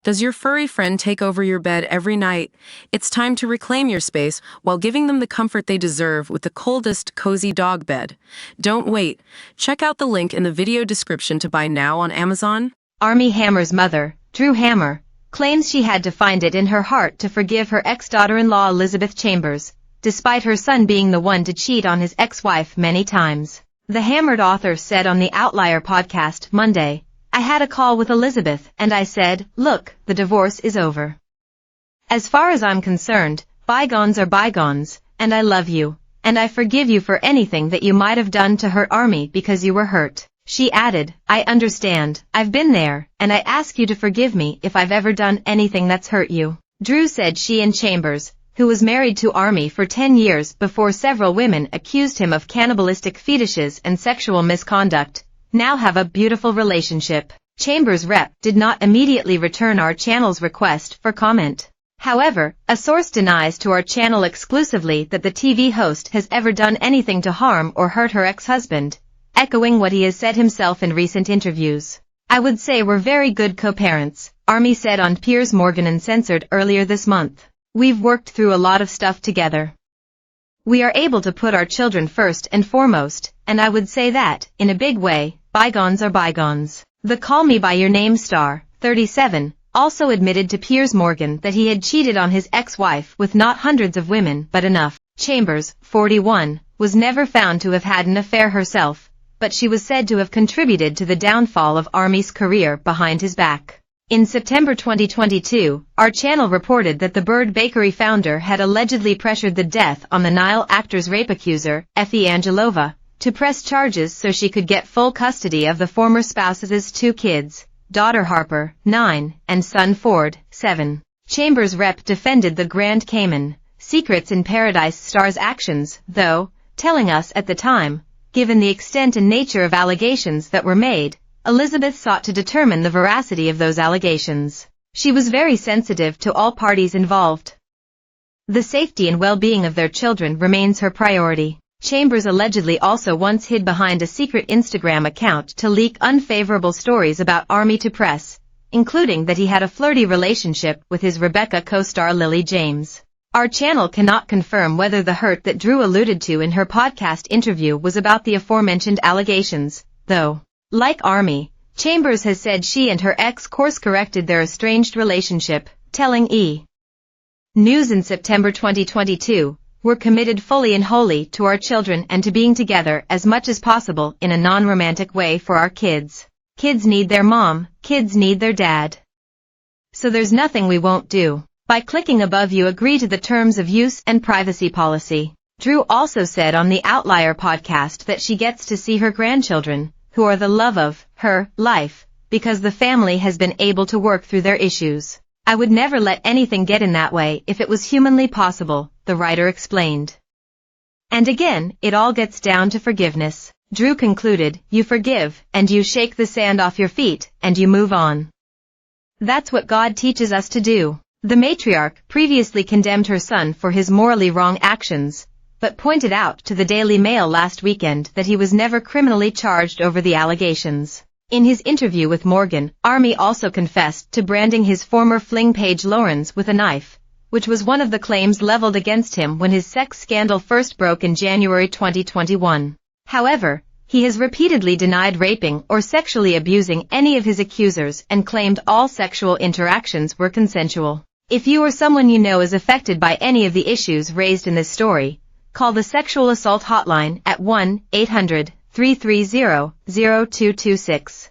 Does your furry friend take over your bed every night? It's time to reclaim your space while giving them the comfort they deserve with the coldest, cozy dog bed. Don't wait. Check out the link in the video description to buy now on Amazon. Armie Hammer's mother, Drew Hammer, claims she had to find it in her heart to forgive her ex-daughter-in-law Elizabeth Chambers, despite her son being the one to cheat on his ex-wife many times. The Hammered author said on the Outlier podcast Monday, "I had a call with Elizabeth and I said, look, the divorce is over. As far as I'm concerned, bygones are bygones, and I love you, and I forgive you for anything that you might have done to hurt Armie because you were hurt." She added, "I understand, I've been there, and I ask you to forgive me if I've ever done anything that's hurt you." Drew said she and Chambers, who was married to Armie for 10 years before several women accused him of cannibalistic fetishes and sexual misconduct, now have a beautiful relationship. Chambers' rep did not immediately return our channel's request for comment. However, a source denies to our channel exclusively that the TV host has ever done anything to harm or hurt her ex-husband, echoing what he has said himself in recent interviews. "I would say we're very good co-parents," Armie said on Piers Morgan Uncensored earlier this month. "We've worked through a lot of stuff together. We are able to put our children first and foremost, and I would say that, in a big way, bygones are bygones." The Call Me By Your Name star, 37, also admitted to Piers Morgan that he had cheated on his ex-wife with not hundreds of women but enough. Chambers, 41, was never found to have had an affair herself, but she was said to have contributed to the downfall of Armie's career behind his back. In September 2022, our channel reported that the Bird Bakery founder had allegedly pressured the Death on the Nile actor's rape accuser, Effie Angelova, to press charges so she could get full custody of the former spouse's 2 kids, daughter Harper, 9, and son Ford, 7. Chambers' rep defended the Grand Cayman, Secrets in Paradise star's actions, though, telling us at the time, given the extent and nature of allegations that were made, Elizabeth sought to determine the veracity of those allegations. She was very sensitive to all parties involved. The safety and well-being of their children remains her priority. Chambers allegedly also once hid behind a secret Instagram account to leak unfavorable stories about Armie to press, including that he had a flirty relationship with his Rebecca co-star Lily James. Our channel cannot confirm whether the hurt that Drew alluded to in her podcast interview was about the aforementioned allegations, though. Like Armie, Chambers has said she and her ex course-corrected their estranged relationship, telling E! News in September 2022, "We're committed fully and wholly to our children and to being together as much as possible in a non-romantic way for our kids. Kids need their mom, kids need their dad. So there's nothing we won't do." By clicking above you agree to the terms of use and privacy policy. Drew also said on the Outlier podcast that she gets to see her grandchildren, who are the love of her life, because the family has been able to work through their issues. "I would never let anything get in that way if it was humanly possible," the writer explained. And again, it all gets down to forgiveness. Drew concluded, "You forgive, and you shake the sand off your feet, and you move on. That's what God teaches us to do." The matriarch previously condemned her son for his morally wrong actions, but pointed out to the Daily Mail last weekend that he was never criminally charged over the allegations. In his interview with Morgan, Armie also confessed to branding his former fling Paige Lawrence with a knife, which was one of the claims leveled against him when his sex scandal first broke in January 2021. However, he has repeatedly denied raping or sexually abusing any of his accusers and claimed all sexual interactions were consensual. If you or someone you know is affected by any of the issues raised in this story, call the Sexual Assault Hotline at 1-800-330-0226.